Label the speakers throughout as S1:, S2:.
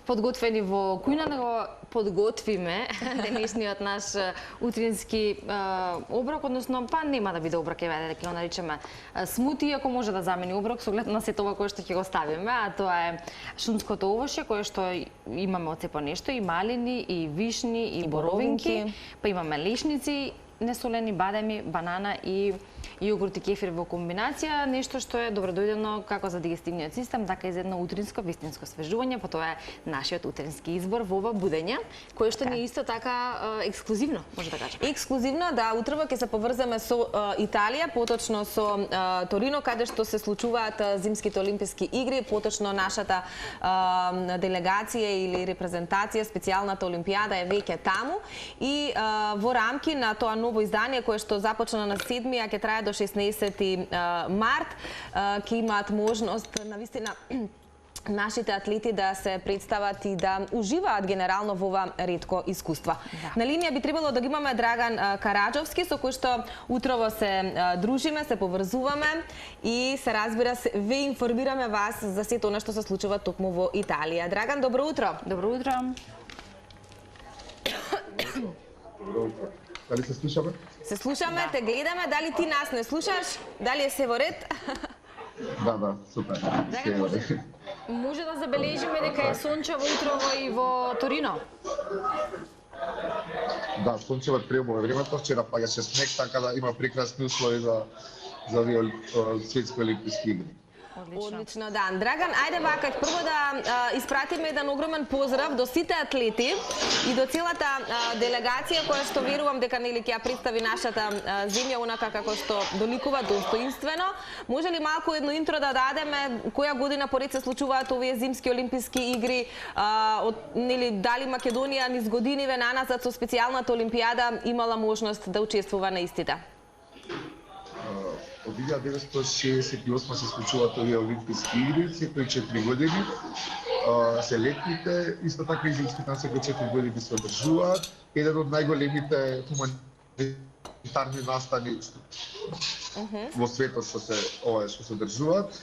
S1: подготвени во кујна, него подготвиме денешниот наш утрински оброк, односно па нема да биде оброк, еве дека го наричаме смути, ако може да замени оброк со оглед на сето ова кое што ќе го ставиме, а тоа е шумското овошје кое што имаме од сепо нешто, и малини, и вишни, и боровинки, па имаме лешници, несолени, бадеми, банана и јогурт и кефир во комбинација, нешто што е добродојдено како за дигестивниот систем, така и за едно утринско вистинско свежување, па тоа е нашиот утрински избор во ова будење, кое што ни е исто така ексклузивно, може да кажеме.
S2: Ексклузивно, да, утрово ќе се поврземе со Италија, поточно со Торино, каде што се случуваат зимските олимписки игри, поточно нашата делегација или репрезентација, специјалната олимпијада е веќе таму и во рамки на тоа ново издание кое што започна на 7-ми, а ќе трае до 16 март, ќе имаат можност навистина нашите атлети да се представат и да уживаат генерално во ова ретко искуство. Да. На линија би требало да ги имаме Драган Караџовски, со кој што утрово се дружиме, се поврзуваме и се разбира ве информираме вас за сето она што се случува токму во Италија. Драган, добро утро.
S1: Добро утро.
S3: Добро утро. Дали се слушаме?
S2: Се слушаме, да. Те гледаме, дали ти нас не слушаш? Дали е се во ред?
S3: Да, супер.
S1: Може да забележиме дека е сончево утрово и во Торино?
S3: Да, сончево е пријубаво времето, вчера паѓаше снег, така да има прекрасни услови за светски олимписки игри.
S2: Одлично, да. Драган, ајде вака, прво да испратиме еден огромен поздрав до сите атлети и до целата делегација која што верувам дека нели ќе ја представи нашата земја онака како што доликува достоинствено. Може ли малку едно интро да дадеме која година поред се случуваат овие зимски олимписки игри, нели дали Македонија низ годиниве наназад со специјалната олимпијада имала можност да учествува на истите?
S3: Од 1968 се случуваат овие олимписки игри, секои 4 години. Се летните, исто така и зимските на секои 4 години се одржуваат. Еден од најголемите хуманитарни настани во светот што се одржуваат.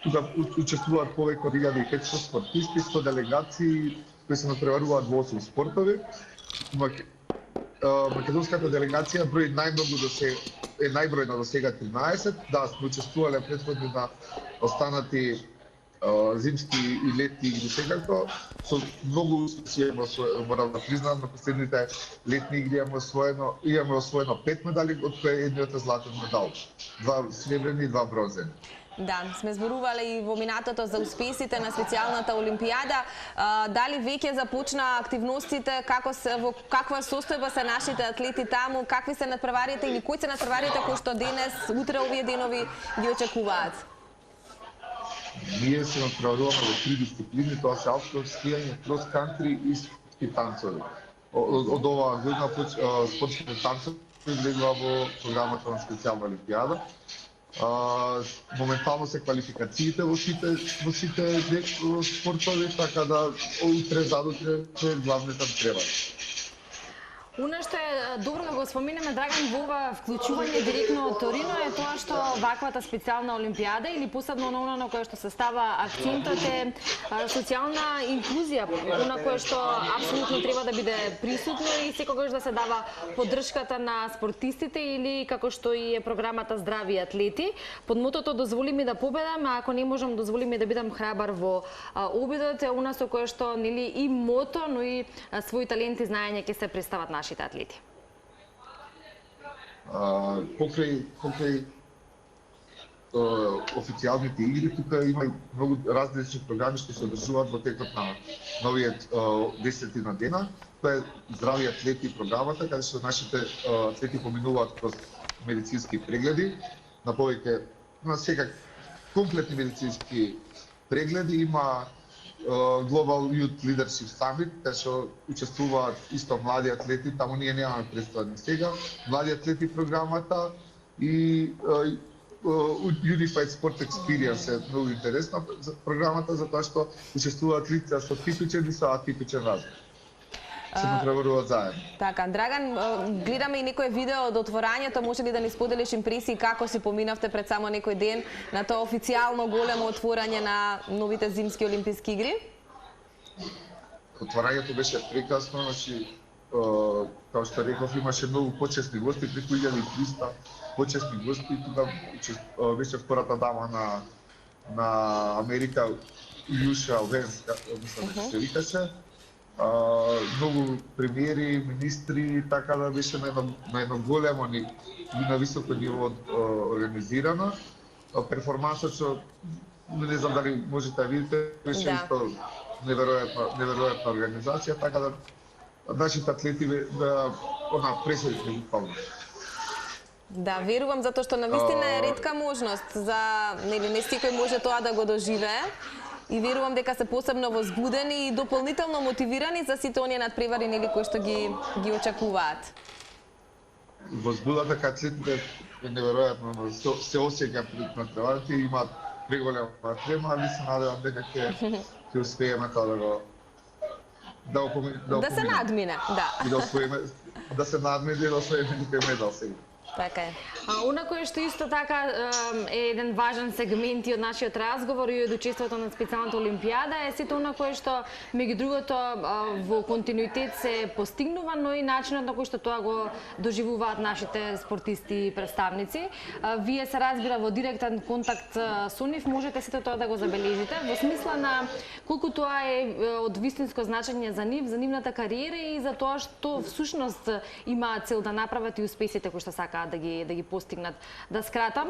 S3: Тука учествуваат повеќе од 1500 спортисти, 100 делегации кои се натпреваруваат во 8 спортови. Македонската делегација брои најбројна до сега 13, да, сме учествувале претходно на останати зимски и летни игри секако, со многу успеси морам да признам, на последните летни игри имаме освоено 5 медали, од кои едниот е златен медал, 2 сребрени и 2 бронзени.
S2: Да, сме зборувале и во минатото за успесите на специјалната олимпијада. Дали веќе започна активностите, во каква состојба се нашите атлети таму, какви се натпреварите или кои се натпреварите кои што денес, утре овие денови ги очекуваат?
S3: Ние се натпреваруваме во 3 дисциплини, тоа се алпско скијање, крос кантри и ски танцови. Од оваа година спортските танцови влегува во програмата на специјална олимпијада. Моментално се квалификациите во сите спортови, така да утре задутре е главната треба.
S1: Она што е добро да го споменеме, Драган, во ова вклучување директно од Торино е тоа што ваквата специјална олимпијада или посебно на она на кое што се става акцентот е социјална инклузија, она кое што апсолутно треба да биде присутно и секогаш да се дава поддршката на спортистите или како што и е програмата Здрави атлети. Под мотото дозволи ми да победам, а ако не можам дозволи ми да бидам храбар во обидот, е она со кое што нели и мото, но и своји таленти и знаење ќе се представат нашите атлети.
S3: Покрај официјалните игри, тука има многу различни програми што се одржуваат во текот на новиот 10 дена. Тоа е Здрави атлети програмата, каде што нашите атлети поминуваат кроз медицински прегледи, на повеќе, на сега комплетни медицински прегледи. Има Global Youth Leadership Summit, каде што учествуваат исто млади атлети, таму ние немаме представени сега, млади атлети програмата и Unified Sport Experience е многу интересна програмата, затоа што учествуваат лица со типичен и со атипичен развој. Се натпреваруваат заедно.
S2: Така, Драган, гледаме и некое видео од отворањето, може ли да ни споделиш импресии како си поминавте пред само некој ден на тоа официјално големо отворање на новите зимски олимписки игри?
S3: отварањето беше прекрасно, значи како што реков, имаше многу почесни гости, преку 1300 почесни гости, тука беше втората дама на Америка, Јуша Венс, мислам дека се викаше. Многу премиери, министри, така да беше на едно големо и на високо ниво организирано. Перформансот што не знам дали можете да видите, беше исто неверојатна организација, така да нашите атлети преседни буквално.
S2: Да, верувам, затоа што навистина е ретка можност за не секој може тоа да го доживее. И верувам дека се посебно возбудени и дополнително мотивирани за сите оние надпревари кои што ги очекуваат.
S3: Возбудата кај атлетите е неверојатно, се осеќа пред надпреварите и имаат преголема трема, али се надевам дека ќе успееме тоа
S2: да се надмине, да.
S3: И да се надмине и да освоиме некој медал сега.
S2: Така е.
S1: Она кое што исто така е еден важен сегмент и од нашиот разговор и од учеството на специјалната олимпијада е сето она кое што меѓу другото во континуитет се постигнува, но и начинот на кој што тоа го доживуваат нашите спортисти и представници. Вие се разбира во директен контакт со нив можете сето тоа да го забележите во смисла на колку тоа е од вистинско значење за нив, за нивната кариера и за тоа што всушност имаат цел да направат и успесите кои што сакаат да ги постигнат. Да скратам,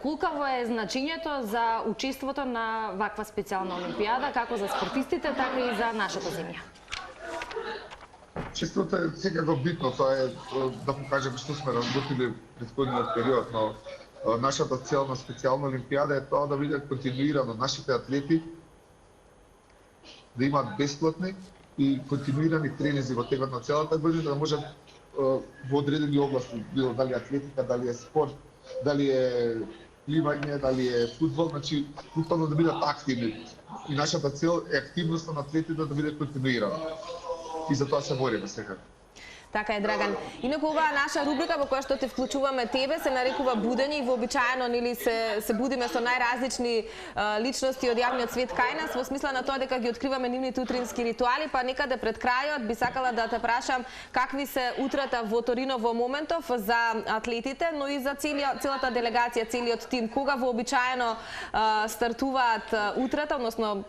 S1: колкаво е значењето за учеството на ваква специјална олимпијада, како за спортистите, така и за нашата земја?
S3: Честото е секако битно, тоа е да покажеме што сме работили претходниот период, но нашата цел на специјална олимпијада е тоа да бидат континуирано нашите атлети да имаат бесплатни и континуирани тренинзи во текот на целата година, да можат во одредени области, било дали атлетика, дали е спорт, дали е пливање, дали е фудбал, значи буквално да бидат активни. И нашата цел е активноста на атлетите да биде континуирана. И за тоа се бориме секако.
S2: Така е, Драган. Инаку оваа наша рубрика во која што те вклучуваме тебе се нарекува Будење и вообичаено се будиме со најразлични личности од јавниот свет кај нас, во смисла на тоа дека ги откриваме нивните утрински ритуали, па некаде пред крајот би сакала да те прашам какви се утрата во Торино во моментов за атлетите, но и за целата делегација, целиот тим. Кога вообичаено стартуваат утрата, односно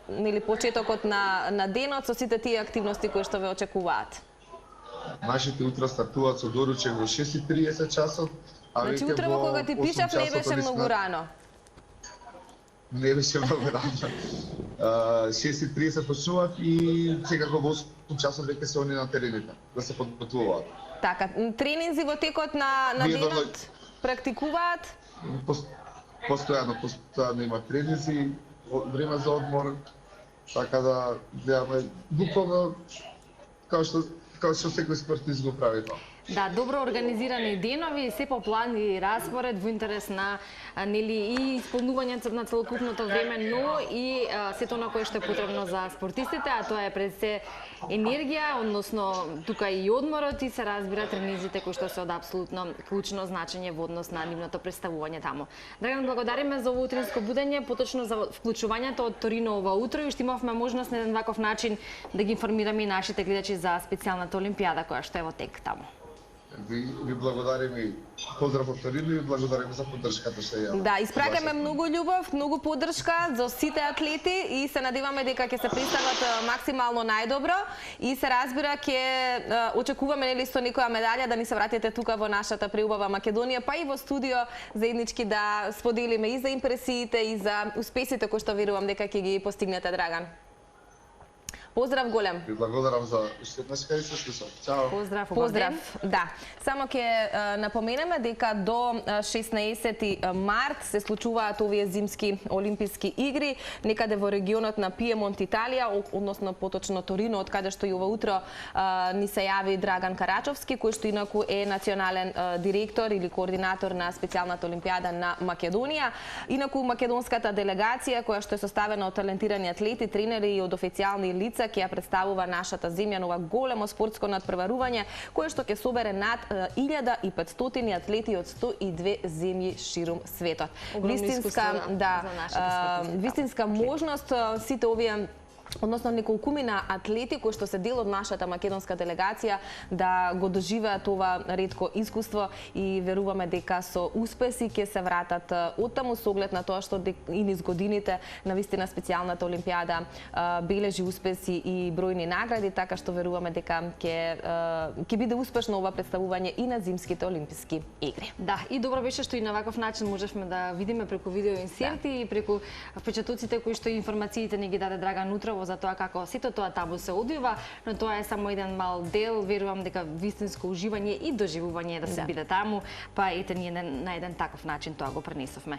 S2: почетокот на денот со сите тие активности кои што ве очекуваат?
S3: Нашите утра стартуваат со доручек во 6:30 часот, а
S2: значи утрово кога ти пишав не беше многу рано.
S3: Не беше многу рано. 6:30 почнуваат и секако во 8 часот веќе се они на терените да се подготвуваат.
S2: Така, тренинзи во текот на денот практикуваат?
S3: Постојано има тренинзи, време за одмор, така да гледаме буквално како што секој спортист го прави тоа.
S1: Да, добро организирани денови, се по план и распоред во интерес на и исполнувањето на целокупното време, но и сето на кое што е потребно за спортистите, а тоа е пред се енергија, односно тука и одморот и се разбира тренизите кои што се од апсолутно клучно значење во однос на нивното представување таму. Драган, благодариме за ово утринско будење, поточно за вклучувањето од Торино ова утро и што имавме можност на еден ваков начин да ги информираме и нашите гледачи за специјалната олимпијада која што е во тек таму.
S3: Ви благодарим и поздрав од Торино и благодарим за поддршката што ја.
S2: Да, испраќаме многу љубов, многу поддршка за сите атлети и се надеваме дека ќе се представат максимално најдобро и се разбира ќе очекуваме со некоја медаља да ни се вратите тука во нашата преубава Македонија, па и во студио заеднички да споделиме и за импресиите и за успесите кои што верувам дека ќе ги постигнете, Драган. Поздрав голем.
S3: Ви благодарам за уште еднаш кај се слушам. Чао.
S2: Поздрав. Да. Само ќе напоменеме дека до 16 март се случуваат овие зимски олимписки игри некаде во регионот на Пиемонт, Италија, односно поточно Торино, од каде што и ова утро ни се јави Драган Карачовски, кој што инаку е национален директор или координатор на специјалната олимпијада на Македонија. Инаку македонската делегација која што е составена од талентирани атлети, тренери и од официјални лица ќе ја представува нашата земја на ова големо спортско надпреварување кое што ќе собере над 1500 атлети од 102 земји ширум светот. Вистинска можност сите овие односно неколкумина атлети кои што се дел од нашата македонска делегација да го доживеат ова ретко искуство и веруваме дека со успеси ќе се вратат оттаму со оглед на тоа што и низ годините навистина специјалната олимпијада бележи успеси и бројни награди, така што веруваме дека ќе биде успешно ова представување и на зимските олимписки игри.
S1: Да, и добро беше што и на ваков начин можевме да видиме преку видео инсерти и преку впечатоците кои што информациите ни ги даде Драган Утрово за тоа како сето тоа табу се одвива, но тоа е само еден мал дел, верувам дека вистинско уживање и доживување да се биде таму, па ете ние на еден таков начин тоа го пренесовме.